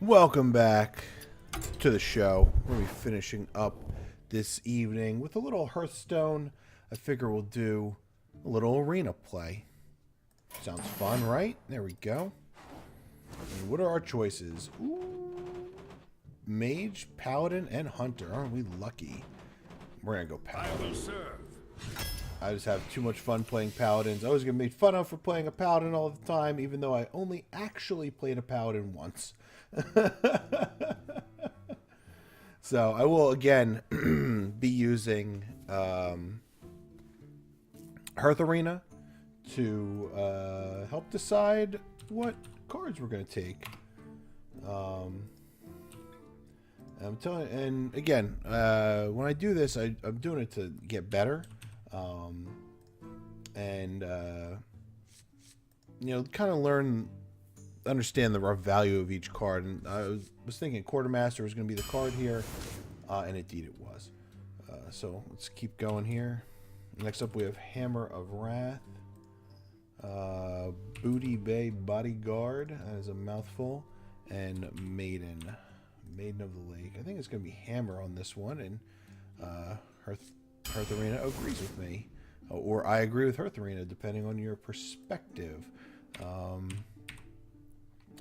Welcome back to the show. We're going to be finishing up this evening with a little Hearthstone. I figure we'll do a little arena play. Sounds fun, right? There we go. And what are our choices? Ooh, Mage, Paladin, and Hunter. Aren't we lucky? We're going to go Paladin. I will serve. I just have too much fun playing Paladins. I always get made fun of for playing a Paladin all the time, even though I only actually played a Paladin once. So I will again be using Hearth Arena to help decide what cards we're going to take. I'm telling, and again, when I do this, I'm doing it to get better, and kind of understand the rough value of each card. And I was thinking Quartermaster was going to be the card here, and indeed it was. So let's keep going here. Next up, we have Hammer of Wrath, Booty Bay Bodyguard. That is a mouthful, and Maiden of the Lake. I think it's going to be Hammer on this one, and Hearth Arena agrees with me, or I agree with Hearth Arena, depending on your perspective.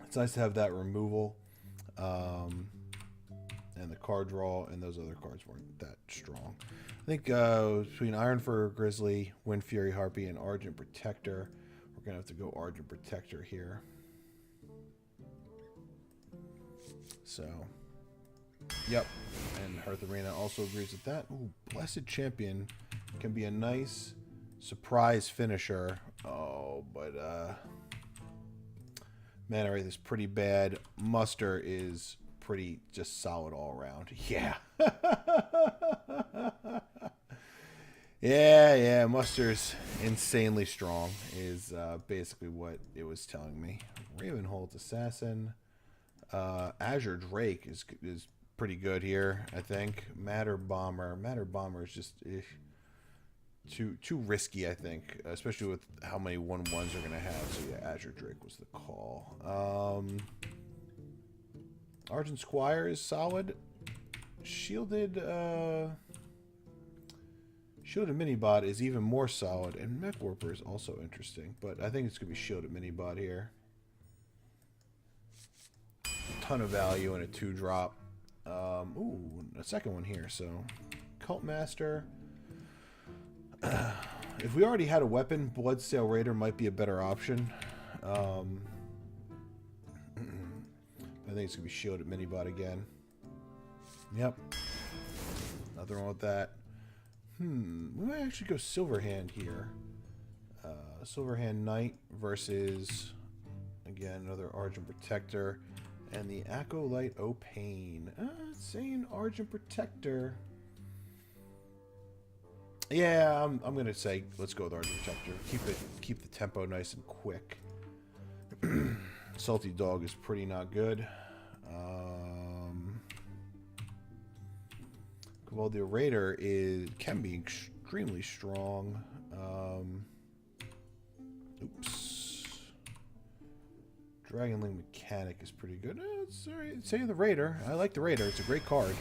It's nice to have that removal, and the card draw, and those other cards weren't that strong. I think between Ironfur Grizzly, Wind Fury Harpy, and Argent Protector, we're going to have to go Argent Protector here. So, yep, and Hearth Arena also agrees with that. Ooh, Blessed Champion can be a nice surprise finisher. Oh, but Mana Wraith is pretty bad. Muster is pretty just solid all around. Yeah. yeah, Muster's insanely strong is basically what it was telling me. Ravenholt Assassin. Azure Drake is pretty good here, I think. Matter Bomber is just too risky, I think, especially with how many 1/1s are going to have. So yeah, Azure Drake was the call. Argent Squire is solid. Shielded Minibot is even more solid, and Mech Warper is also interesting, but I think it's going to be Shielded Minibot here. Ton of value in a 2-drop. Ooh, a second one here. So, Cult Master. If we already had a weapon, Bloodsail Raider might be a better option. I think it's gonna be Shielded Minibot again. Yep. Nothing wrong with that. We might actually go Silverhand here. Silverhand Knight versus, again, another Argent Protector. And the Acolyte O'Pain. Saying Argent Protector. Yeah, I'm gonna say let's go with Argent Protector. Keep the tempo nice and quick. Salty Dog is pretty not good. Cavaldia Raider can be extremely strong. Oops. Dragonling Mechanic is pretty good. It's all right. Say the Raider. I like the Raider. It's a great card.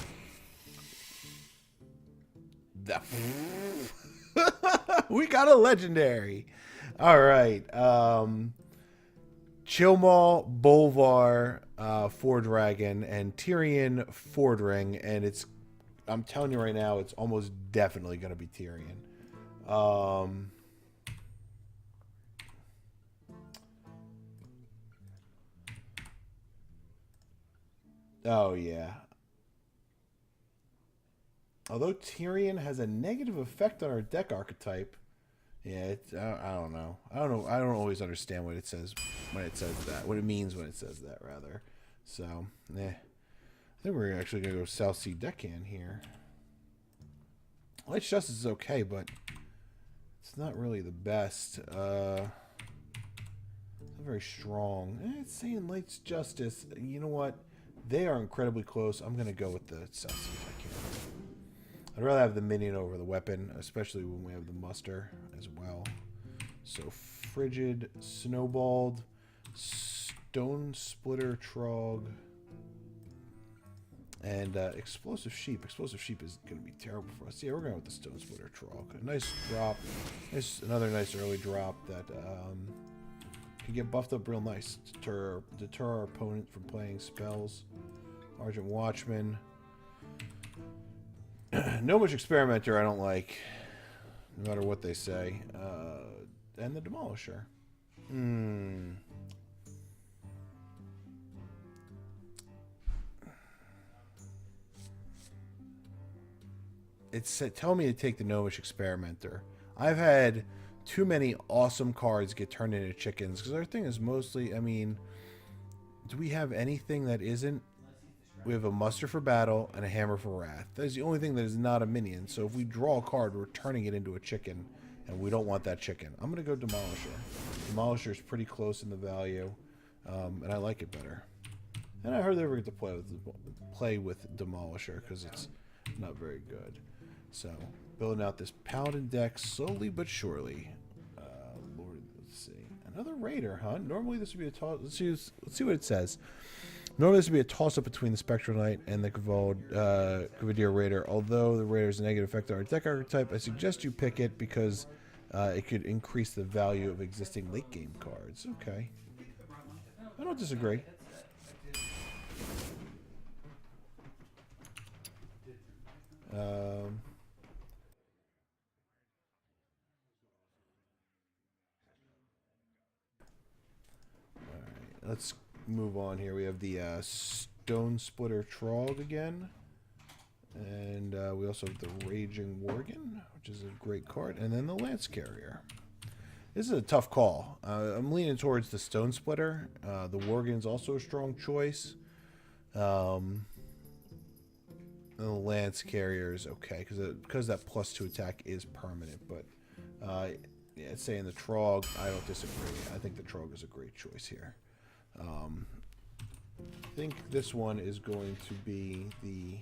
We got a legendary. All right. Chilmaw, Bolvar, Fordragon, and Tyrion Fordring. And I'm telling you right now, it's almost definitely going to be Tyrion. Oh, yeah. Although Tyrion has a negative effect on our deck archetype, yeah, I don't know. I don't always understand what it says when it says that. What it means when it says that, rather. So, I think we're actually going to go South Sea Deckhand here. Light's Justice is okay, but it's not really the best. It's not very strong. It's saying Light's Justice. You know what? They are incredibly close. I'm going to go with the South Sea Deckhand. I'd rather have the minion over the weapon, especially when we have the muster as well. So Frigid, Snowballed, Stone Splitter Trog, And explosive sheep. Explosive sheep is going to be terrible for us. Yeah, we're going with the stone splitter troll. A nice drop. Another nice early drop that can get buffed up real nice. Deter our opponent from playing spells. Argent Watchman. Gnomish Experimenter I don't like, no matter what they say. And the Demolisher. It's tell me to take the Gnomish Experimenter. I've had too many awesome cards get turned into chickens, because our thing is mostly, I mean, do we have anything that isn't? We have a Muster for Battle and a Hammer for Wrath. That's the only thing that is not a minion. So if we draw a card, we're turning it into a chicken, and we don't want that chicken. I'm going to go Demolisher. Demolisher is pretty close in the value, and I like it better. And I heard they were going to play with Demolisher, because it's not very good. So, building out this Paladin deck slowly but surely. Lord, let's see. Another Raider, huh? Normally this would be a toss. Let's see what it says. Normally this would be a toss-up between the Spectral Knight and the Cavalier Raider. Although the Raider has a negative effect on our deck archetype, I suggest you pick it because it could increase the value of existing late-game cards. Okay. I don't disagree. Let's move on here. We have the Stone Splitter Trog again. And we also have the Raging Worgen, which is a great card. And then the Lance Carrier. This is a tough call. I'm leaning towards the Stone Splitter. The Worgen's also a strong choice. And the Lance Carrier is okay, because that +2 attack is permanent. But yeah, saying the Trog, I don't disagree. I think the Trog is a great choice here. I think this one is going to be the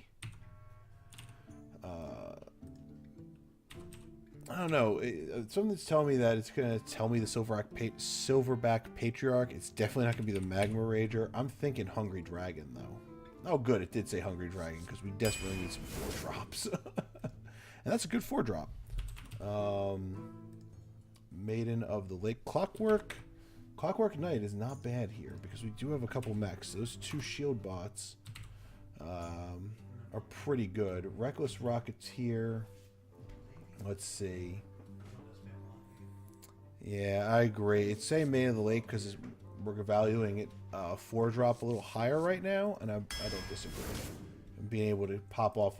I don't know. Something's telling me that it's going to tell me the Silverback Patriarch. It's definitely not going to be the Magma Rager. I'm thinking Hungry Dragon, though. Oh, good. It did say Hungry Dragon, because we desperately need some 4-drops. And that's a good 4-drop. Maiden of the Lake. Clockwork Knight is not bad here, because we do have a couple mechs. Those 2 shield bots are pretty good. Reckless Rocketeer. Let's see. Yeah, I agree. It's saying Maiden of the Lake because we're valuing it 4-drop a little higher right now, and I don't disagree. And being able to pop off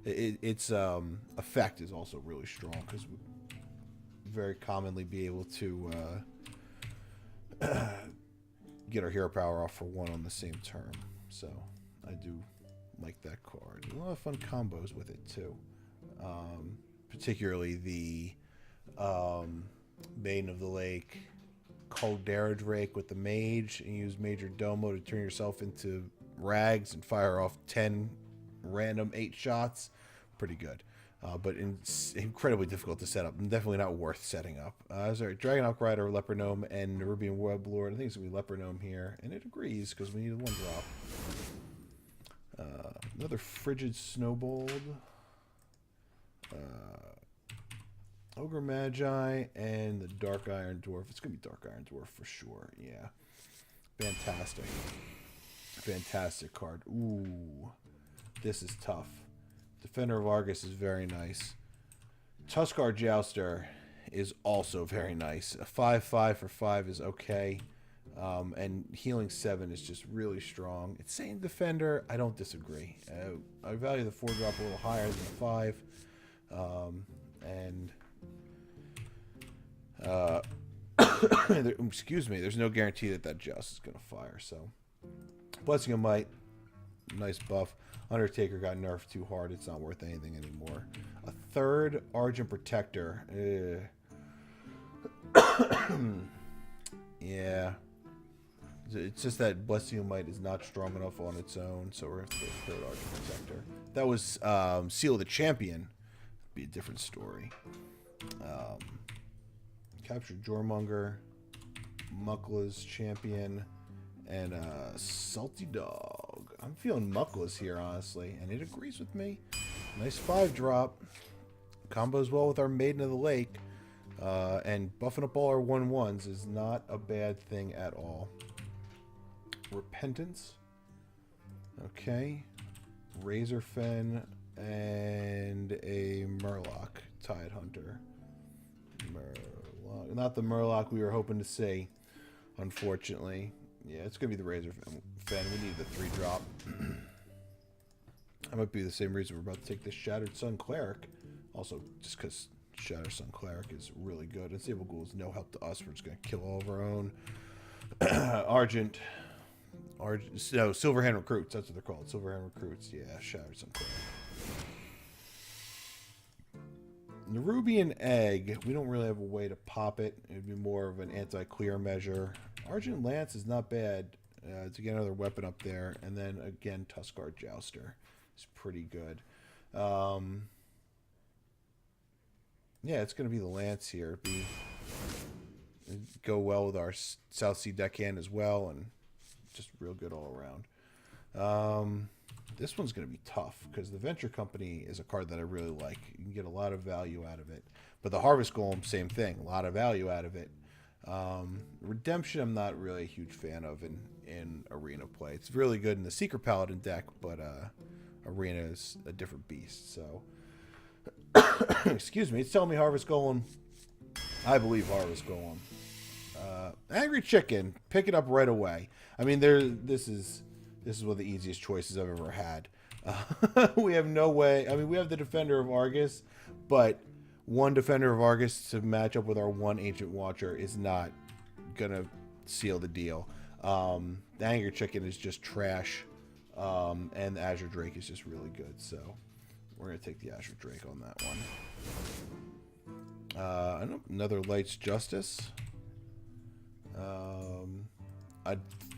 its effect is also really strong, because we very commonly be able to get our hero power off for 1 on the same turn. So I do like that card. A lot of fun combos with it too. Particularly the Maiden of the Lake Caldera Drake with the Mage, and use Major Domo to turn yourself into rags and fire off 10 random 8 shots. Pretty good. But incredibly difficult to set up, and definitely not worth setting up. Sorry, Dragon Elk Rider, Leper Gnome, and Nerubian Web Lord. I think it's going to be Leper Gnome here, and it agrees because we need a 1-drop. Another Frigid Snowbold. Ogre Magi, and the Dark Iron Dwarf. It's going to be Dark Iron Dwarf for sure, yeah. Fantastic. Fantastic card. Ooh, this is tough. Defender of Argus is very nice. Tuskar Jouster is also very nice. A 5/5 for 5 is okay. And healing 7 is just really strong. It's saying Defender. I don't disagree. I value the 4-drop a little higher than the 5. Excuse me, there's no guarantee that Joust is going to fire. So, Blessing of Might, nice buff. Undertaker got nerfed too hard. It's not worth anything anymore. A 3rd Argent Protector. Yeah. It's just that Blessing of Might is not strong enough on its own, so we're going to go 3rd Argent Protector. That was Seal of the Champion. Be a different story. Captured Jormonger, Mukla's Champion, and Salty Dog. I'm feeling Muckless here, honestly, and it agrees with me. Nice 5-drop. Combos well with our Maiden of the Lake. And buffing up all our 1/1s is not a bad thing at all. Repentance. Okay. Razorfen and a Murloc Tide Hunter. Murloc. Not the Murloc we were hoping to see, unfortunately. Yeah, it's going to be the Razorfen. We need the 3-drop. That might be the same reason we're about to take this Shattered Sun Cleric. Also, just because Shattered Sun Cleric is really good. Unstable Ghoul is no help to us. We're just going to kill all of our own. No, Silverhand Recruits. That's what they're called. Silverhand Recruits. Yeah, Shattered Sun Cleric. The Ruby and Egg, we don't really have a way to pop it. It would be more of an anti-clear measure. Argent Lance is not bad to get another weapon up there. And then, again, Tuskar Jouster is pretty good. Yeah, it's going to be the Lance here. It'd go well with our South Sea deckhand as well, and just real good all around. This one's going to be tough, because the Venture Company is a card that I really like. You can get a lot of value out of it. But the Harvest Golem, same thing. A lot of value out of it. Redemption, I'm not really a huge fan of in Arena play. It's really good in the Secret Paladin deck, but Arena is a different beast, so... Excuse me, it's telling me Harvest Golem. I believe Harvest Golem. Angry Chicken, pick it up right away. I mean, this is one of the easiest choices I've ever had. We have no way. I mean, we have the Defender of Argus, but one Defender of Argus to match up with our one Ancient Watcher is not gonna seal the deal. The Angry Chicken is just trash, and the Azure Drake is just really good. So we're going to take the Azure Drake on that one. Another Light's Justice. A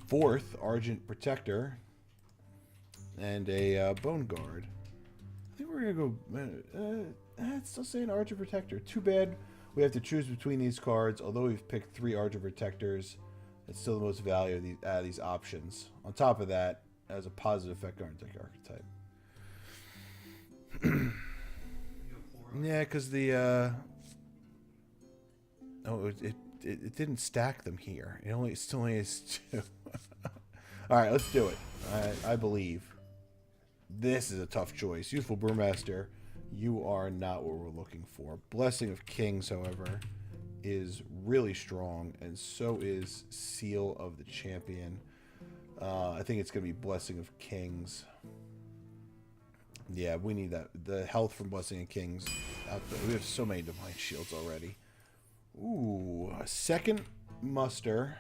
4th Argent Protector. And a Bone Guard. I think we're going to go... it's still saying Argent Protector. Too bad we have to choose between these cards. Although we've picked 3 Argent Protectors, it's still the most value of these options. On top of that, it has a positive effect on our deck archetype. Yeah, because the it didn't stack them here. It still only has 2. All right, let's do it. I believe this is a tough choice. Youthful Brewmaster, you are not what we're looking for. Blessing of Kings, however, is really strong, and so is Seal of the Champion. I think it's going to be Blessing of Kings. Yeah, we need that. The health from Blessing of Kings out there. We have so many Divine Shields already. Ooh, a 2nd Muster.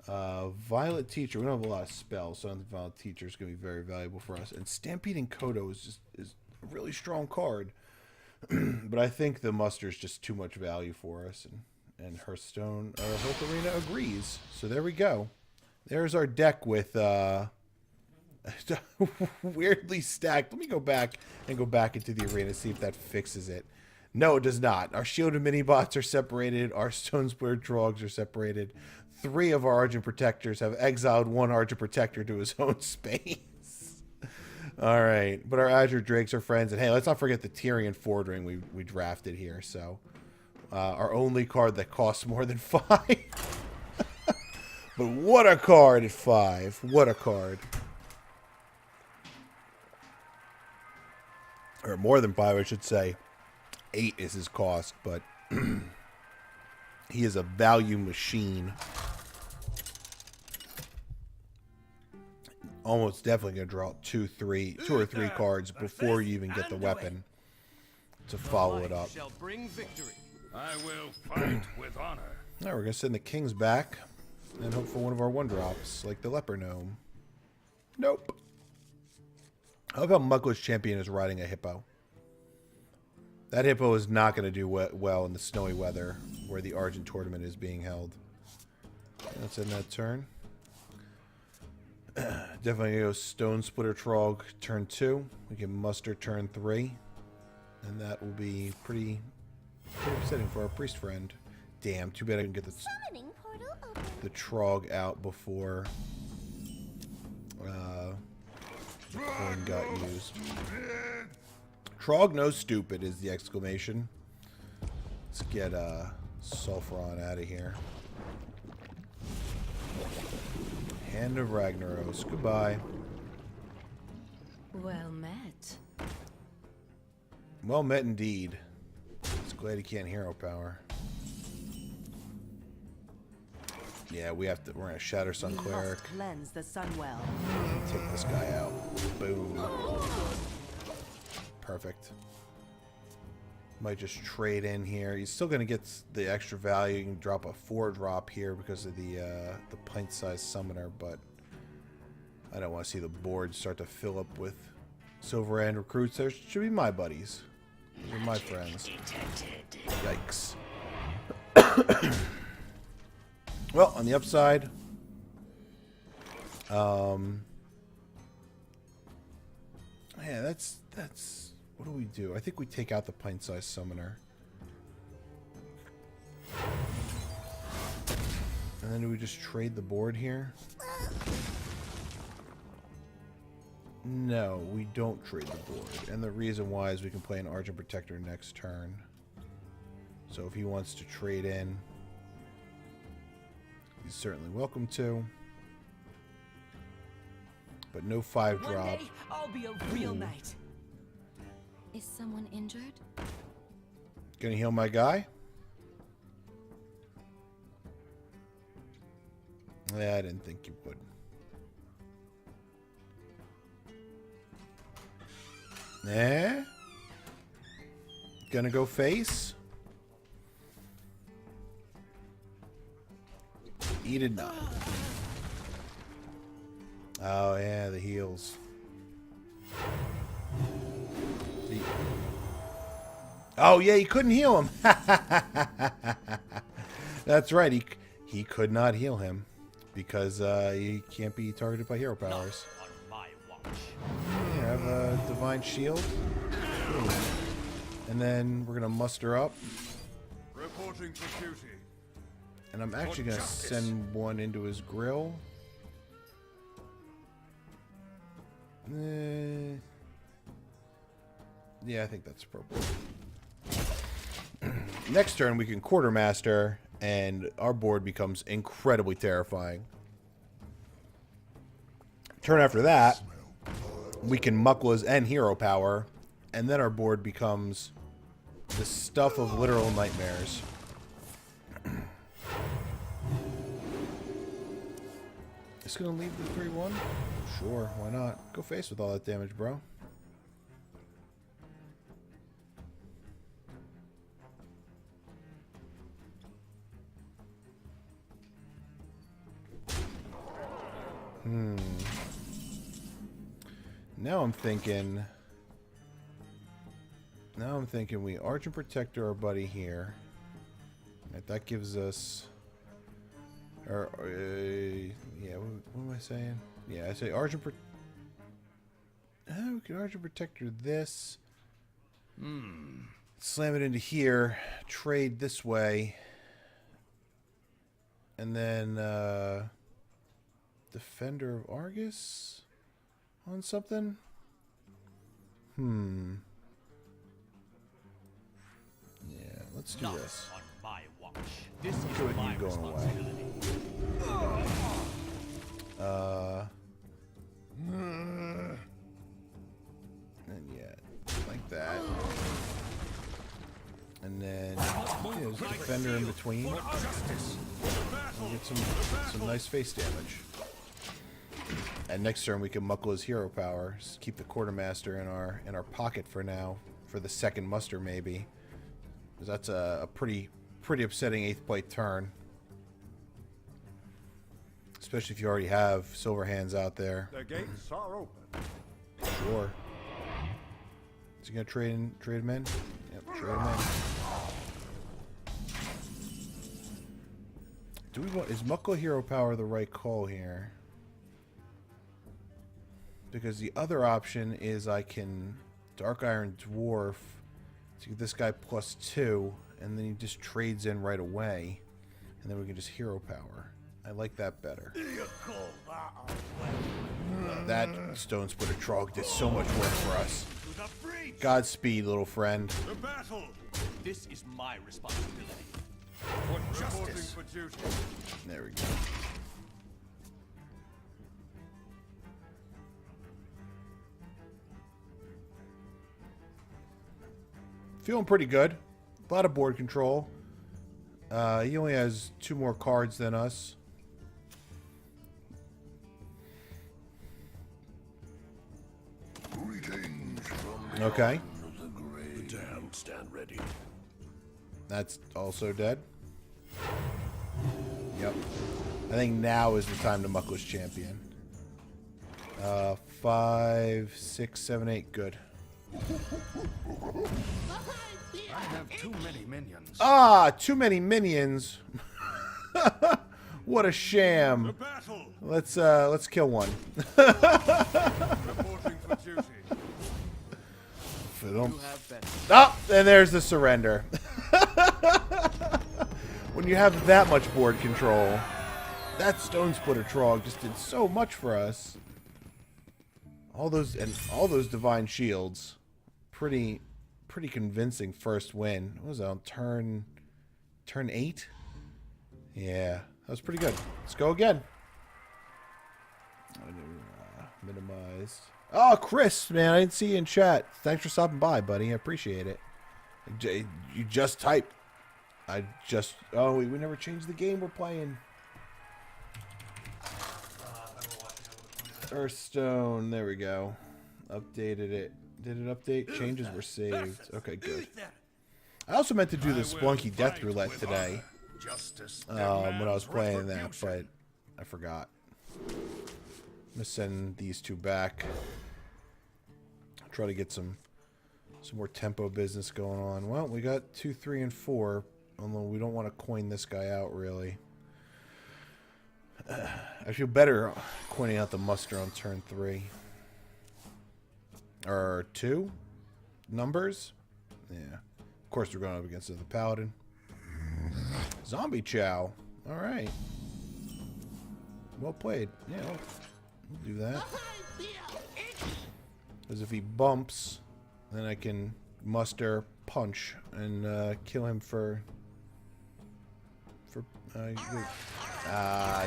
Violet Teacher. We don't have a lot of spells, so I think Violet Teacher is going to be very valuable for us. And Stampeding Kodo is a really strong card. But I think the Muster is just too much value for us. And Hearthstone, Hearth Arena agrees. So there we go. There's our deck with... weirdly stacked. Let me go back into the arena, see if that fixes it. No, it does not. Our shielded mini-bots are separated. Our Stone Splitter Trogs are separated. 3 of our Argent Protectors have exiled 1 Argent Protector to his own space. All right. But our Azure Drakes are friends. And hey, let's not forget the Tyrian Fordring we drafted here. So our only card that costs more than 5. But what a card at 5. What a card. Or more than 5, I should say. 8 is his cost, but he is a value machine. Almost definitely going to draw 2 or 3 cards before you even get the weapon to follow it up. I will fight with honor. Now we're going to send the Kings back and hope for one of our 1-drops, like the Leper Gnome. Nope. I love how Muckless Champion is riding a hippo. That hippo is not going to do well in the snowy weather where the Argent Tournament is being held. Let's end that turn. Definitely go Stone Splitter Trog turn 2. We can muster turn 3. And that will be pretty upsetting for our priest friend. Damn, too bad I didn't get the... the Trog out before coin got used. Trog no stupid is the exclamation. Let's get Sulfuron out of here. Hand of Ragnaros. Goodbye. Well met. Well met indeed. Just glad he can't hero power. Yeah, we're gonna Shatter Sun Cleric. Cleanse the Sunwell. Take this guy out. Boom. Perfect. Might just trade in here. He's still gonna get the extra value. You can drop a 4-drop here because of the pint-sized summoner, but I don't want to see the board start to fill up with Silver End recruits. There should be my buddies. Those are my friends. Yikes. Well, on the upside, yeah, that's what do we do? I think we take out the pint-sized summoner. And then do we just trade the board here? No, we don't trade the board. And the reason why is we can play an Argent Protector next turn. So if he wants to trade in, he's certainly welcome to. But no 5-drop. One day, I'll be a real knight. Is someone injured? Gonna heal my guy? Yeah, I didn't think you would. Eh? Gonna go face? He did not. Oh yeah, the heals. Oh yeah, he couldn't heal him. That's right. He could not heal him because he can't be targeted by hero powers. Here, I have a divine shield. Ooh. And then we're gonna muster up. Reporting for duty. And I'm actually gonna send one into his grill. Yeah, I think that's appropriate. Next turn, we can Quartermaster, and our board becomes incredibly terrifying. Turn after that, we can Mucklas and Hero Power, and then our board becomes the stuff of literal nightmares. Just gonna leave the 3-1? Sure, why not? Go face with all that damage, bro. Now I'm thinking we Argent Protector our buddy here. Right, that gives us yeah, what am I saying? Yeah, I say Argent we can Argent Protector this. Slam it into here, trade this way. And then Defender of Argus on something? Yeah, let's do this. Let's do it, you going away. And yeah, like that. And then there's a defender in between. We'll get some nice face damage. And next turn we can muckle his hero power. Just keep the Quartermaster in our pocket for now, for the second muster maybe, because that's a pretty upsetting 8th plate turn, especially if you already have Silver Hands out there. The gates are open. Sure. Is he gonna trade him in? Yep, trade him in. Do we want? Is Muckle hero power the right call here? Because the other option is I can Dark Iron Dwarf to give this guy +2, and then he just trades in right away, and then we can just hero power. I like that better. That Stone Splitter Trog did so much work for us. Godspeed, little friend. The battle. This is my responsibility. For justice. For duty. There we go. Feeling pretty good. A lot of board control. He only has 2 more cards than us. Okay. The damned stand ready. That's also dead. Yep. I think now is the time to Muckless Champion. 5, 6, 7, 8. Good. I have too many minions. Ah, too many minions. What a The sham. battle. Let's kill one. Reporting for duty. You have better. Oh, and there's the surrender. When you have that much board control, that Stone Splitter Trog just did so much for us. All those divine shields, pretty convincing first win. What was that on turn 8? Yeah, that was pretty good. Let's go again. Minimized. Oh, Chris, man, I didn't see you in chat. Thanks for stopping by, buddy. I appreciate it. You just typed. Oh, we never changed the game we're playing. Hearthstone. There we go. Updated it. Did it update? Changes were saved. Okay, good. I also meant to do the Splunky Death Roulette today. Justice. When I was playing that, but I forgot. I'm gonna send these 2 back. I'll try to get some more tempo business going on. Well, we got 2, 3, and 4. Although we don't want to coin this guy out, really. I feel better coining out the muster on turn 3. Or 2 numbers. Yeah. Of course, we're going up against the Paladin. Zombie Chow. All right. Well played. Yeah, we'll do that. Because if he bumps, then I can muster punch and kill him for.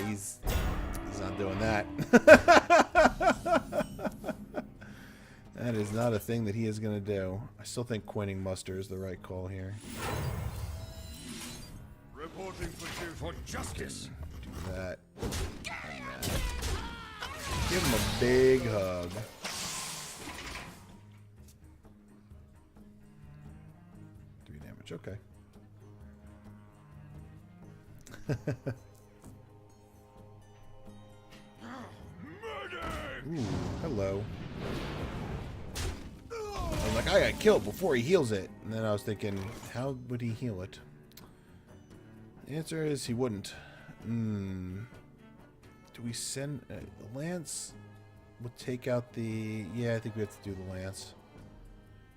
He's not doing that. That is not a thing that he is going to do. I still think coining muster is the right call here. Reporting for justice. Do that. And that. Give him a big hug. Three damage. Okay. Ooh, hello. I'm like, I got killed before he heals it. And then I was thinking, how would he heal it? The answer is he wouldn't. Do we send... Lance would take out the... Yeah, I think we have to do the Lance.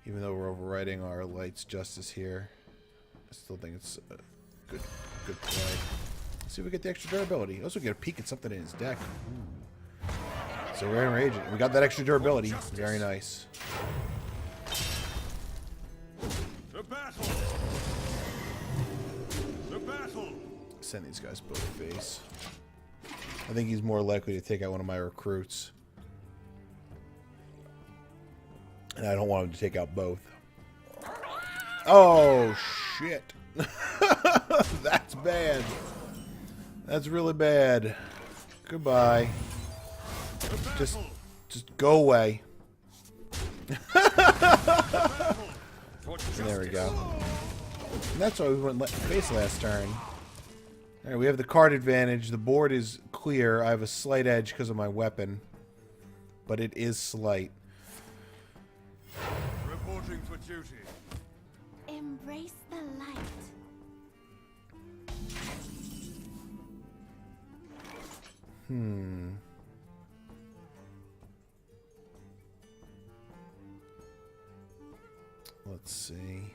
Even though we're overriding our Light's Justice here. I still think it's a good play. Let's see if we get the extra durability. Also get a peek at something in his deck. Ooh. So we're enraging. We got that extra durability. Very nice. The battle. The battle. Send these guys both face. I think he's more likely to take out one of my recruits. And I don't want him to take out both. Oh, shit. That's bad. That's really bad. Goodbye. Just go away. There we go. And that's why we went face last turn. Alright, we have the card advantage. The board is clear. I have a slight edge because of my weapon. But it is slight. Reporting for duty. Embrace the light. Let's see.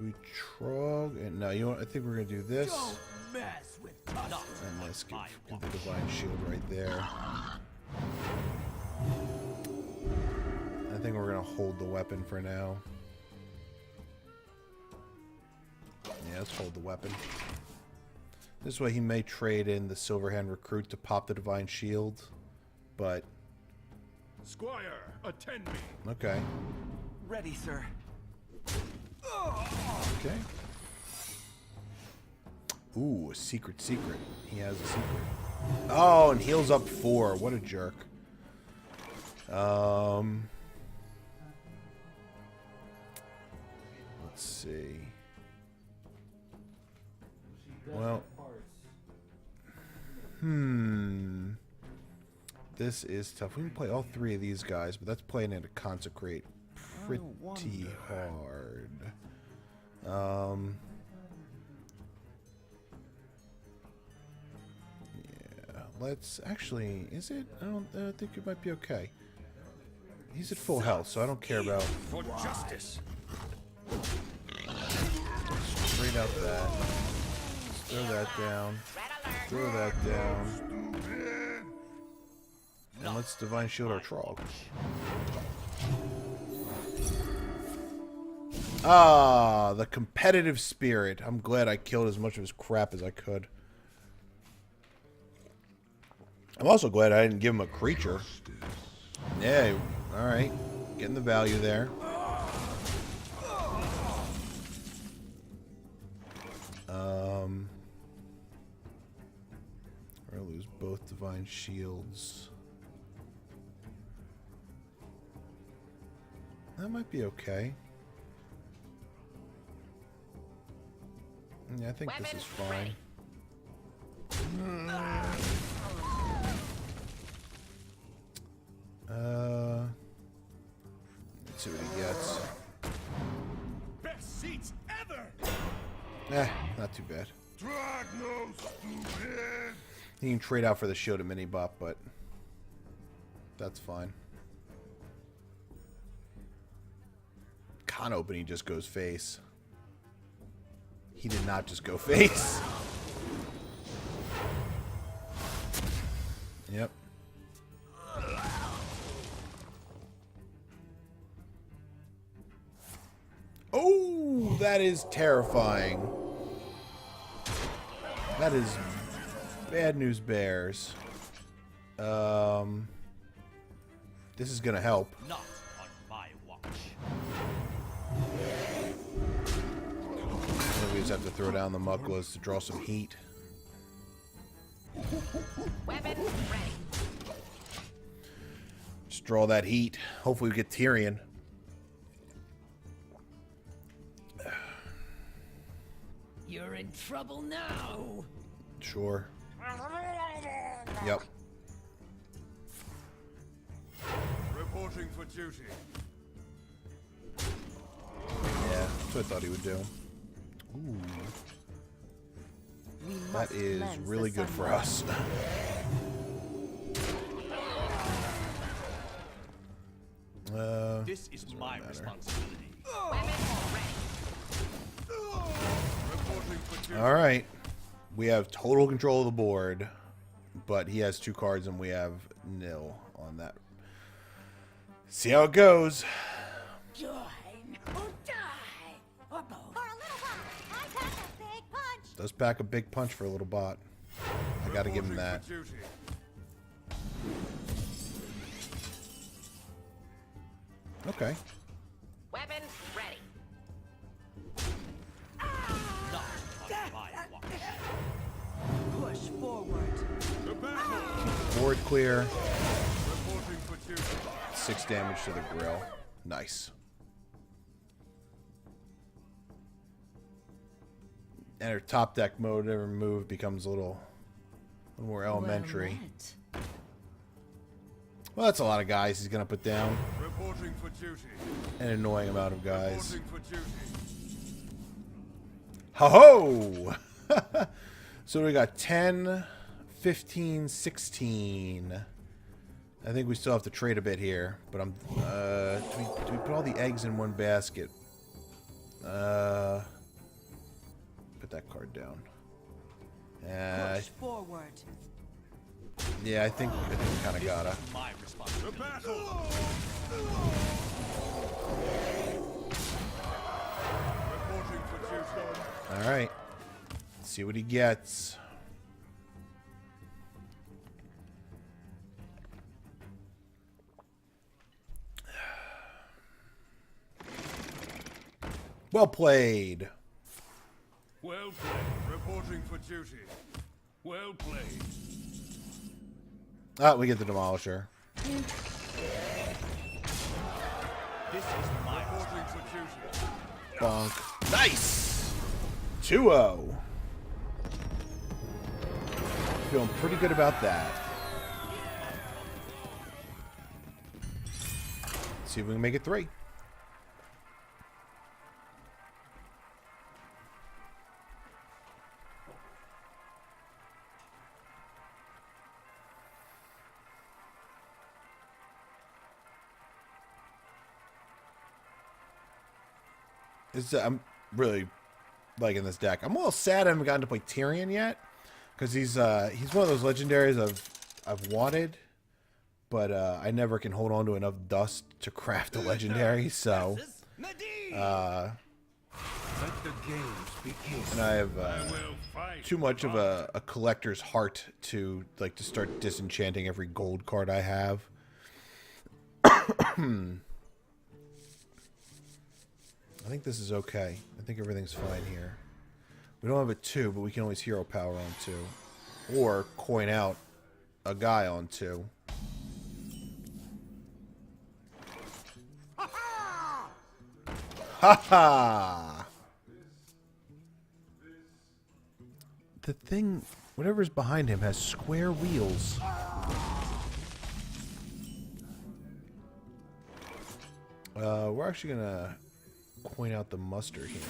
Do we trog? And no, you know what? I think we're gonna do this. Don't mess with us. And let's give the divine shield right there. I think we're gonna hold the weapon for now. Yeah, let's hold the weapon. This way he may trade in the Silverhand Recruit to pop the divine shield, but Squire, attend me. okay. Ready, sir. Okay. Ooh, a secret. He has a secret. Oh, and heals up 4. What a jerk. Let's see. Well. This is tough. We can play all 3 of these guys, but that's playing it to consecrate pretty hard. Yeah, let's actually. Is it? I think it might be okay. He's at full health, so I don't care about. For justice. Straight out that. Let's throw that down. Throw that down. And let's divine shield our Trog. Ah, the competitive spirit. I'm glad I killed as much of his crap as I could. I'm also glad I didn't give him a creature. Yeah, alright. Getting the value there. We're gonna lose both divine shields. That might be okay. Yeah, I think this is fine. Let's see what he gets. Best seats ever. Not too bad. Drag no stupid. He can trade out for the shield a mini bot, but that's fine. Con opening just goes face. He did not just go face. Yep. Oh, that is terrifying. That is bad news bears. This is gonna help. Not on my watch. We just have to throw down the Mucklas to draw some heat. Weapon ready. Just draw that heat. Hopefully we get Tyrion. You're in trouble now. Sure. Yep. Reporting for duty. Yeah, that's what I thought he would do. Ooh. We That must is cleanse really the good for Sunwell. us. This is my matter. responsibility. Reporting for duty. Alright. We have total control of the board, but he has 2 cards and we have nil on that. See how it goes. Join or die. Or both. For a little while, I pack a big punch. Does pack a big punch for a little bot. I gotta give him that. Reporting for duty. Okay. Weapon ready. Not on my watch. Push forward. To battle. Board clear. Reporting for duty. 6 damage to the grill. Nice. And her top deck mode, every move becomes a little more elementary. Well met. Well, that's a lot of guys he's gonna put down. Reporting for duty. An annoying amount of guys. Reporting for duty. Ho ho! So we got 10, 15, 16. I think we still have to trade a bit here, but I'm. Do we put all the eggs in one basket? Put that card down. Push forward. Yeah, I think kind of gotta. My responsibility. The battle! Reporting for duty. All right. Let's see what he gets. Well played. Well played. Reporting for duty. Well played. Ah, we get the Demolisher. This is my Reporting for duty. Bonk. Nice! 2-0. Feeling pretty good about that. See if we can make it 3. I'm really liking this deck. I'm a little sad I haven't gotten to play Tyrion yet, because he's one of those legendaries I've wanted, but I never can hold on to enough dust to craft a legendary. So, Let the games begin. and I have I will fight. too much of a collector's heart to start disenchanting every gold card I have. I think this is okay. I think everything's fine here. We don't have a 2, but we can always hero power on 2. Or coin out a guy on 2. Ha ha! The thing, whatever's behind him, has square wheels. We're actually gonna coin out the muster here.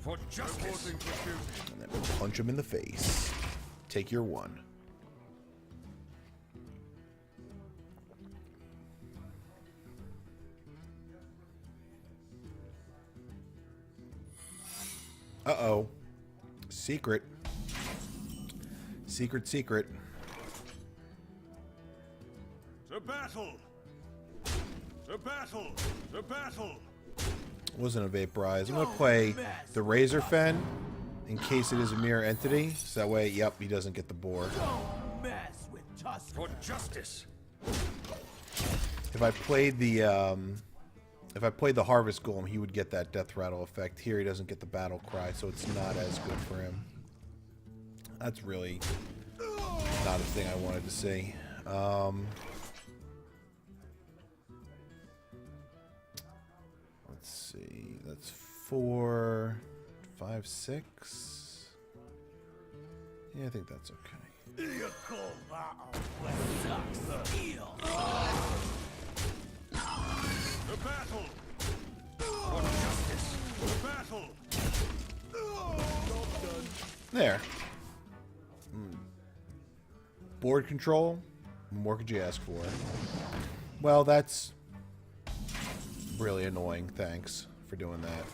For justice. Reporting for duty. And then we'll punch him in the face. Take your 1. Uh-oh. Secret. Secret, secret. To battle. To battle. To battle. Wasn't a vaporize. I'm going to play the Razor Fen in case it is a mirror entity. So that way, yep, he doesn't get the boar. Don't mess with Tusk. For justice. If I played the Harvest Golem, he would get that Death Rattle effect. Here, he doesn't get the Battle Cry, so it's not as good for him. That's really not a thing I wanted to see. Let's see. That's 4, 5, 6. Yeah, I think that's okay. You call that a Tusk steal. To battle. For justice. To battle. There. Board control? What more could you ask for? Well, that's really annoying. Thanks for doing that.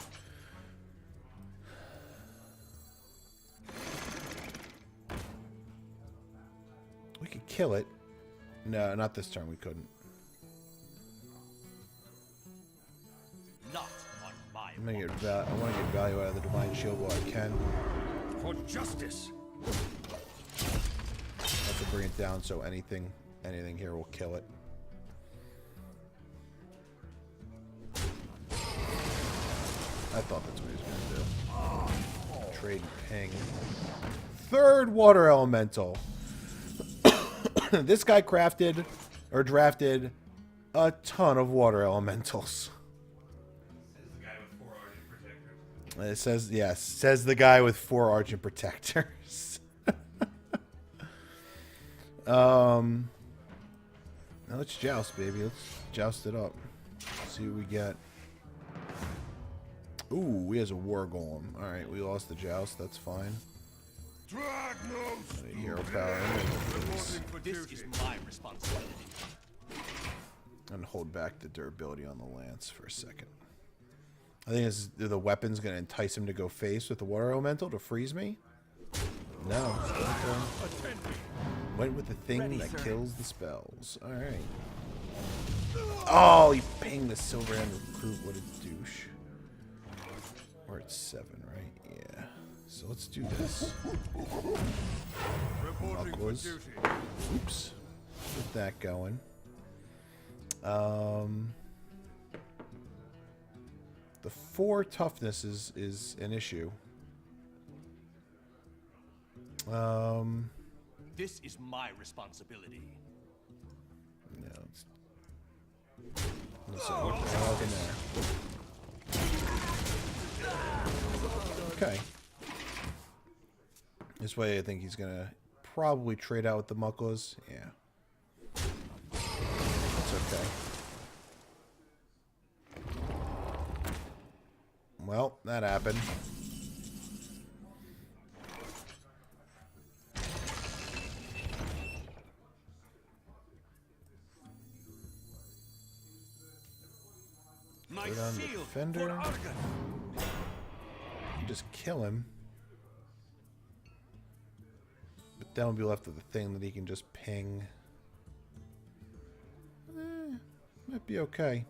We could kill it. No, not this turn. We couldn't. Not on my I'm gonna get I want to get value out of the Divine Shield while I can. For justice. I have to bring it down so anything here will kill it. I thought that's what he was gonna do. Trade ping. Third water elemental. This guy crafted or drafted a ton of water elementals. It says, yes, says the guy with 4 Argent Protectors. Now let's joust, baby. Let's joust it up. See what we get. Ooh, he has a War Golem. Alright, we lost the joust. That's fine. Dragnos. Hero power. Reporting for This duty. is my responsibility. And hold back the durability on the lance for a second. I think the weapon's going to entice him to go face with the water elemental to freeze me. No. Went with the thing that kills the spells. Alright. Oh, he pinged the silver end recruit. What a douche. We're at 7, right? Yeah. So let's do this. Oops. Get that going. The 4 toughness is an issue. This is my responsibility. No, let's walk in there. Okay. This way, I think he's gonna probably trade out with the Mucklas. Yeah. That's okay. Well, that happened. My Put on the shield defender. for Argon. You just kill him. But then we'll be left with a thing that he can just ping. Might be okay.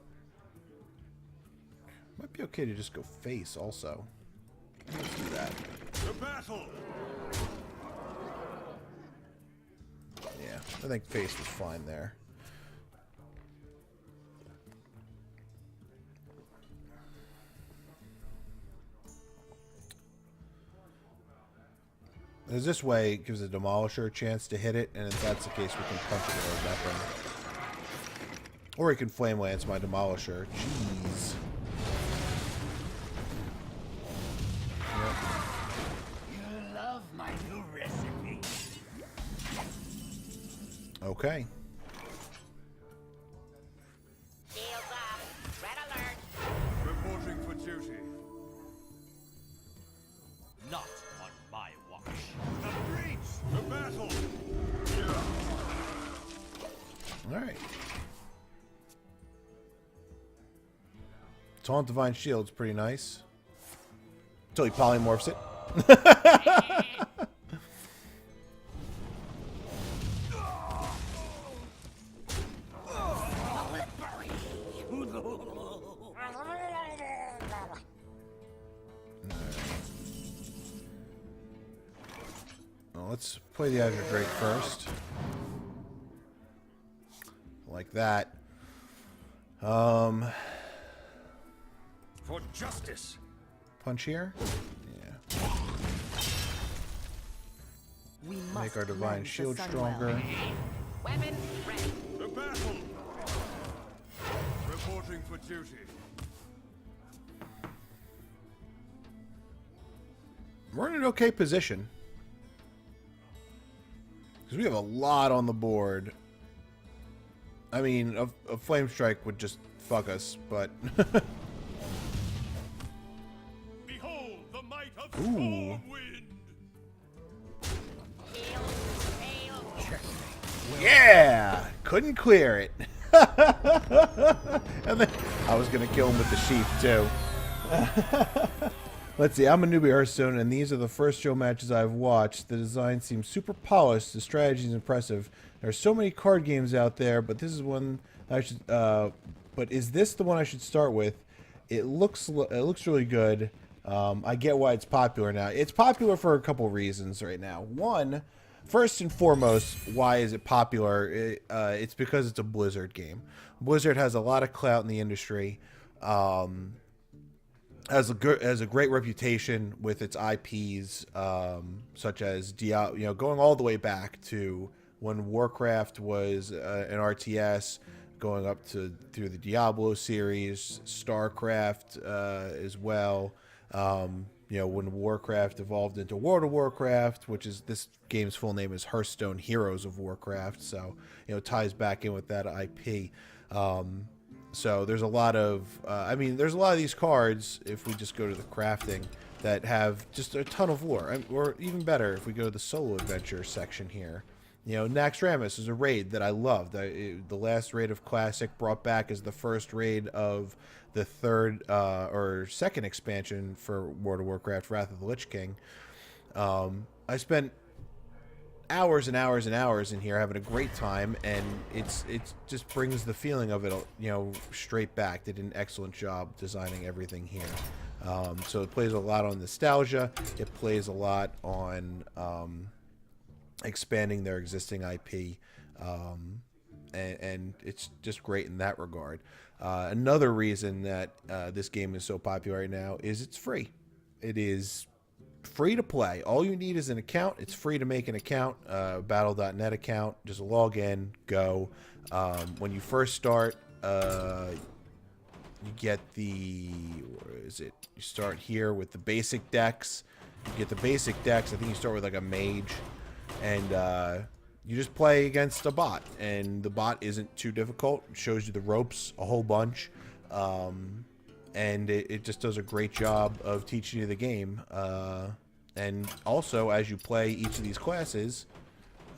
Might be okay to just go face also. Let's do that. The battle. Yeah, I think face was fine there. Because this way it gives the Demolisher a chance to hit it, and if that's the case, we can punch it with our weapon. Or he can Flame Lance my Demolisher. Jeez. Yep. You love my new recipe. Okay. Shields up. Red alert. Reporting for duty. Not on my watch. The breach. The battle. Alright. Taunt Divine Shield's pretty nice. Until he polymorphs it. Well, let's play the Azure Drake first. Like that. For justice. Punch here. Yeah. We Make must our Divine cleanse the Shield Sunwell. stronger. Weapon ready. The battle. Reporting for duty. We're in an okay position. Because we have a lot on the board. I mean, a Flame Strike would just fuck us, but... Behold the might of Ooh. Stormwind. Shield. Hail. Yeah! Couldn't clear it. And then I was going to kill him with the sheath, too. Let's see, I'm a newbie Hearthstone, and these are the first show matches I've watched. The design seems super polished, the strategy is impressive. There are so many card games out there, but this is one I should. But is this the one I should start with? It looks really good. I get why it's popular now. It's popular for a couple reasons right now. One, first and foremost, why is it popular? It's because it's a Blizzard game. Blizzard has a lot of clout in the industry. Has a great reputation with its IPs, such as Diablo. You know, going all the way back to when Warcraft was an RTS, going up through the Diablo series, StarCraft as well. You know, when Warcraft evolved into World of Warcraft, which is this game's full name is Hearthstone Heroes of Warcraft, so you know, it ties back in with that IP. So there's a lot of, I mean, there's a lot of these cards, if we just go to the crafting, that have just a ton of lore. Or even better, if we go to the solo adventure section here, You know, Naxxramas is a raid that I loved. The last raid of Classic brought back as the first raid of the third or second expansion for World of Warcraft, Wrath of the Lich King. I spent hours and hours and hours in here having a great time, and it just brings the feeling of it, you know, straight back. They did an excellent job designing everything here. So it plays a lot on nostalgia. It plays a lot on expanding their existing IP, and it's just great in that regard. Another reason that this game is so popular right now is it's free. It is free to play. All you need is an account. It's free to make an account, battle.net account. Just log in, go. When you first start, you get where is it? You start here with the basic decks. You get the basic decks. I think you start with like a mage, and you just play against a bot, and the bot isn't too difficult. It shows you the ropes a whole bunch, and it just does a great job of teaching you the game. And also, as you play each of these classes,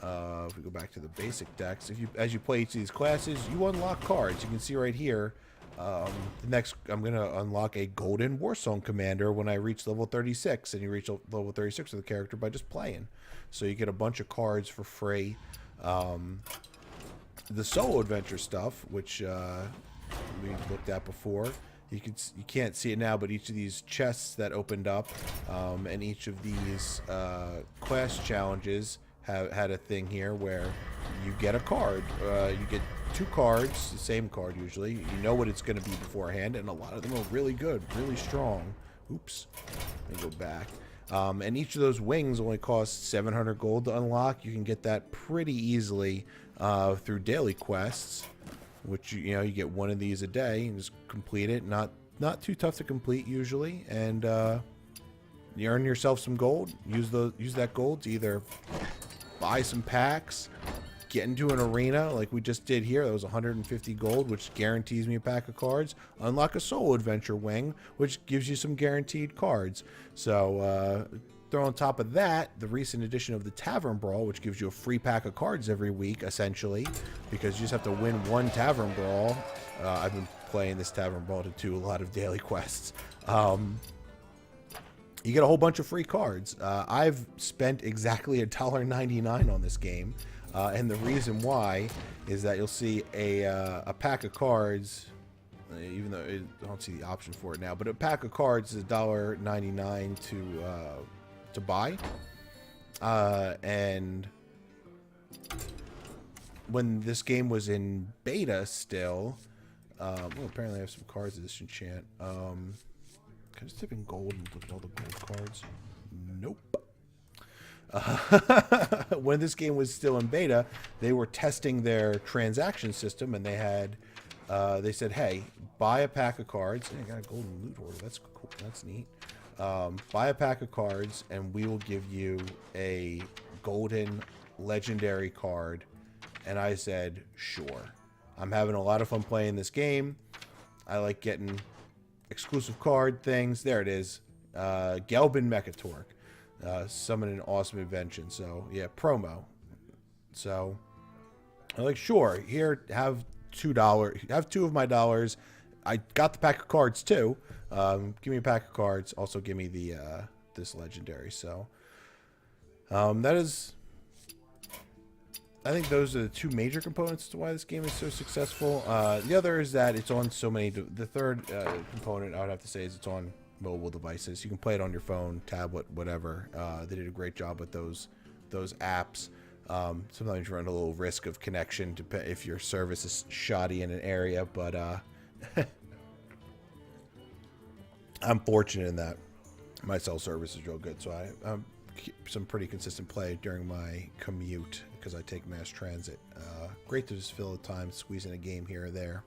if we go back to the basic decks, as you play each of these classes, you unlock cards. You can see right here. I'm going to unlock a golden Warsong commander when I reach level 36, and you reach level 36 with the character by just playing. So you get a bunch of cards for free. The solo adventure stuff, which we looked at before, you can't see it now, but each of these chests that opened up, and each of these class challenges had a thing here where you get a card. You get 2 cards, the same card usually. You know what it's going to be beforehand, and a lot of them are really good, really strong. Oops. Let me go back. And each of those wings only costs 700 gold to unlock. You can get that pretty easily through daily quests, which you get one of these a day and just complete it. Not too tough to complete usually, and you earn yourself some gold. Use that gold to either buy some packs, get into an arena like we just did here. That was 150 gold, which guarantees me a pack of cards. Unlock a solo adventure wing, which gives you some guaranteed cards. So throw on top of that the recent edition of the Tavern Brawl, which gives you a free pack of cards every week, essentially, because you just have to win one Tavern Brawl. I've been playing this Tavern Brawl to do a lot of daily quests. You get a whole bunch of free cards. I've spent exactly $1.99 on this game. And the reason why is that you'll see a pack of cards, even though I don't see the option for it now, but a pack of cards is $1.99 to buy. And when this game was in beta still, well, apparently I have some cards of this enchant. Can I just type in gold and look at all the gold cards? Nope. When this game was still in beta, they were testing their transaction system, and they said, hey, buy a pack of cards. Hey, I got a golden loot order. That's cool. That's neat. Buy a pack of cards, and we will give you a golden legendary card. And I said, sure. I'm having a lot of fun playing this game. I like getting exclusive card things. There it is. Gelbin Mechatork. Summon an awesome invention. So yeah, promo. So I'm like, sure, here, have $2. Have 2 of my dollars. I got the pack of cards too. Give me a pack of cards. Also give me the this legendary. So that is, I think those are the 2 major components to why this game is so successful. The other is that it's on so many. The third component I would have to say is it's on mobile devices. You can play it on your phone, tablet, whatever. They did a great job with those apps. Sometimes you run a little risk of connection if your service is shoddy in an area, but I'm fortunate in that my cell service is real good, so I keep some pretty consistent play during my commute because I take mass transit. Great to just fill the time, squeeze in a game here or there.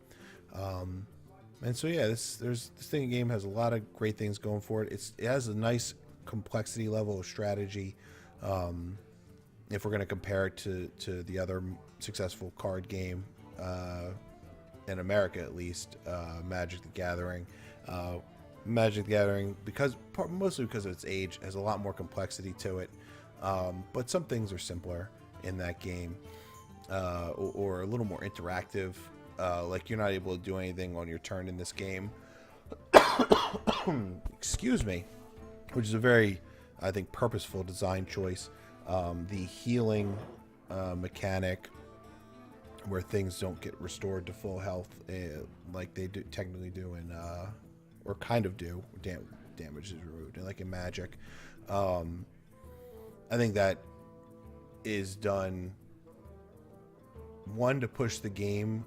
And so yeah, this thing game has a lot of great things going for it. It has a nice complexity level of strategy. If we're going to compare it to the other successful card game in America, at least, Magic the Gathering. Magic the Gathering, mostly because of its age, has a lot more complexity to it. But some things are simpler. in that game, or a little more interactive. Like you're not able to do anything on your turn in this game. Excuse me, which is a very, I think, purposeful design choice. The healing mechanic, where things don't get restored to full health, like they do technically do in, or kind of do. Damage is removed, like in Magic. I think that is done, one, to push the game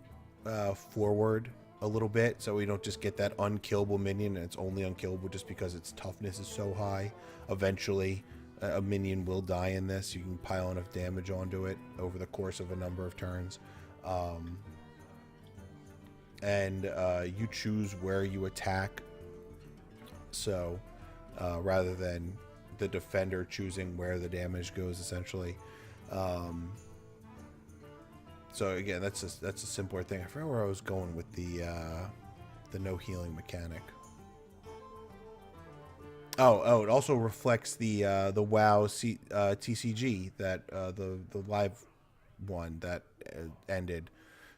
forward a little bit, so we don't just get that unkillable minion, and it's only unkillable just because its toughness is so high. Eventually, a minion will die in this. You can pile enough damage onto it over the course of a number of turns. And you choose where you attack. So, rather than the defender choosing where the damage goes, essentially. So again, that's a simpler thing. I forgot where I was going with the no healing mechanic. Oh, it also reflects the WoW TCG that the live one that ended,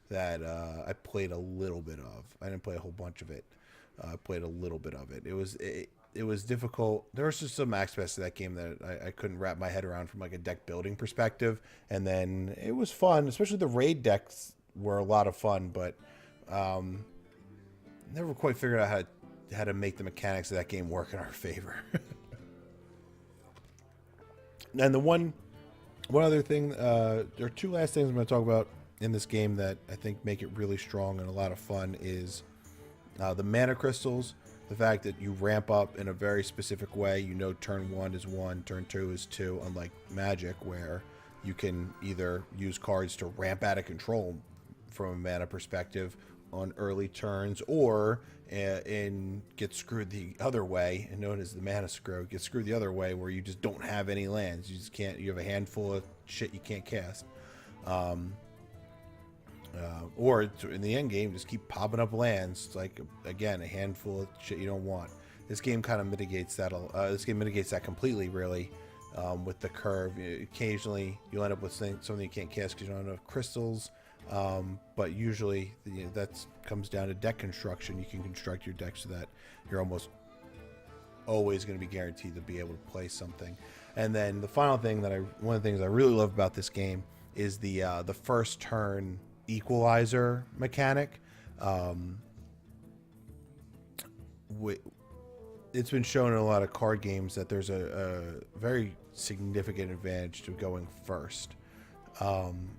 that I played a little bit of. I didn't play a whole bunch of it. I played a little bit of it. It was difficult. There was just some aspects of that game that I couldn't wrap my head around from like a deck building perspective. And then it was fun, especially the raid decks were a lot of fun, but never quite figured out how to make the mechanics of that game work in our favor. And the one other thing, there are two last things I'm going to talk about in this game that I think make it really strong and a lot of fun is the mana crystals. The fact that you ramp up in a very specific way. You know, turn 1 is 1, turn 2 is 2, unlike Magic, where you can either use cards to ramp out of control from a mana perspective on early turns, or and get screwed the other way, and known as the mana screw, get screwed the other way, where you just don't have any lands. You just can't. You have a handful of shit you can't cast. Or in the end game, just keep popping up lands. It's like, again, a handful of shit you don't want. This game kind of mitigates that. This game mitigates that completely, really, with the curve. Occasionally, you'll end up with something you can't cast because you don't have enough crystals. But usually, that comes down to deck construction. You can construct your deck so that you're almost always going to be guaranteed to be able to play something. And then the final thing one of the things I really love about this game is the first turn equalizer mechanic. It's been shown in a lot of card games that there's a very significant advantage to going first.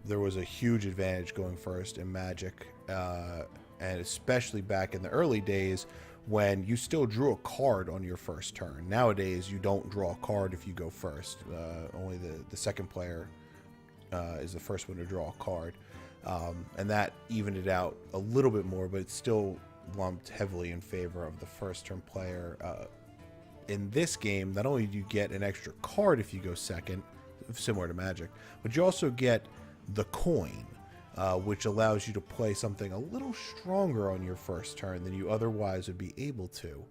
There was a huge advantage going first in Magic, and especially back in the early days when you still drew a card on your first turn. Nowadays, you don't draw a card if you go first. Only the second player is the first one to draw a card. And that evened it out a little bit more, but it's still lumped heavily in favor of the first turn player. In this game, not only do you get an extra card if you go second, similar to Magic, but you also get the coin, which allows you to play something a little stronger on your first turn than you otherwise would be able to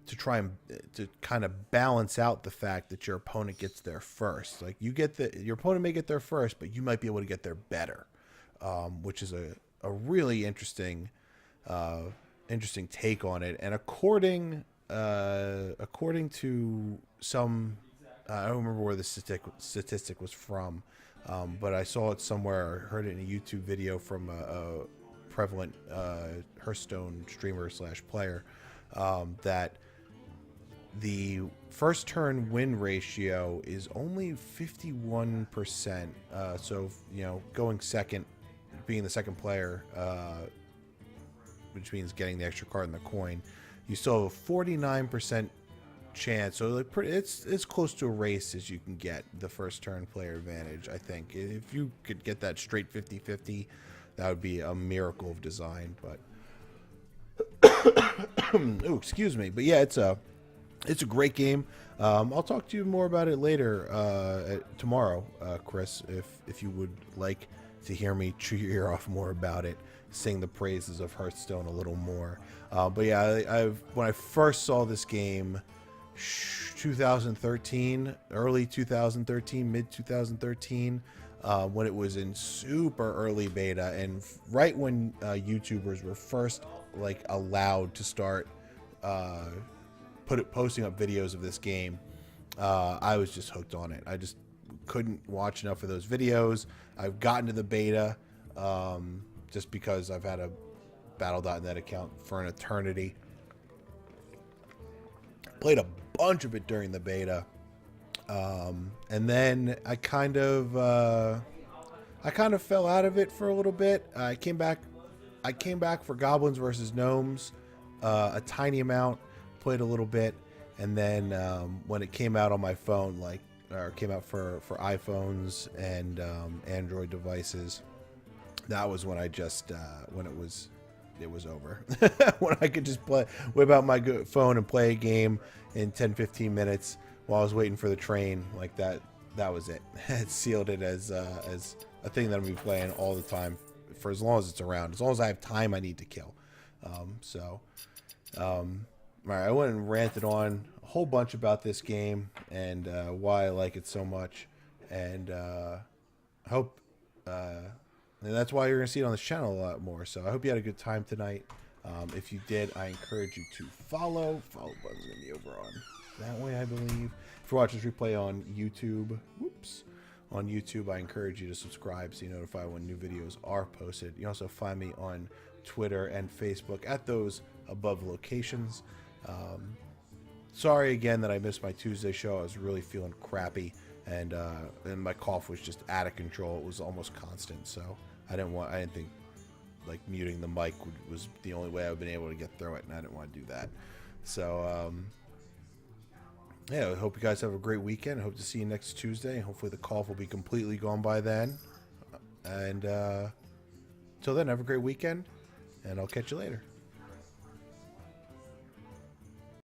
try and to kind of balance out the fact that your opponent gets there first. Like your opponent may get there first, but you might be able to get there better, which is a really interesting take on it. And according to some, I don't remember where the statistic was from, but I saw it somewhere, or heard it in a YouTube video from a prevalent Hearthstone streamer / player, that the first turn win ratio is only 51%. So, going second, being the second player, which means getting the extra card in the coin, you still have a 49% chance. So it's close to a race as you can get the first turn player advantage. I think if you could get that straight 50-50, that would be a miracle of design. But oh, excuse me. But yeah, it's a great game. I'll talk to you more about it later, tomorrow, Chris, if you would like to hear me chew your ear off more about it, sing the praises of Hearthstone a little more. But yeah, when I first saw this game, 2013, early 2013, mid 2013, when it was in super early beta, and right when YouTubers were first like allowed to start posting up videos of this game. I was just hooked on it. I just couldn't watch enough of those videos. I've gotten to the beta just because I've had a Battle.net account for an eternity. Played a bunch of it during the beta, and then I kind of fell out of it for a little bit. I came back for Goblins versus Gnomes, a tiny amount, played a little bit, and then when it came out on my phone, or came out for iPhones and Android devices, that was when I just when it was over. When I could just whip out my phone and play a game in 10-15 minutes while I was waiting for the train, like that was it. It sealed it as a thing that I'm gonna be playing all the time for as long as it's around, as long as I have time I need to kill. All right, I went and ranted on a whole bunch about this game and why I like it so much, and I hope and that's why you're going to see it on this channel a lot more. So I hope you had a good time tonight. If you did, I encourage you to follow. Follow button's going to be over on that way, I believe. If you're watching this replay on YouTube, on YouTube, I encourage you to subscribe so you're notified when new videos are posted. You can also find me on Twitter and Facebook at those above locations. Sorry again that I missed my Tuesday show. I was really feeling crappy, and my cough was just out of control. It was almost constant, so I didn't think like muting the mic was the only way I've been able to get through it, and I didn't want to do that. So yeah, I hope you guys have a great weekend. I hope to see you next Tuesday. Hopefully the cough will be completely gone by then. And till then, have a great weekend, and I'll catch you later.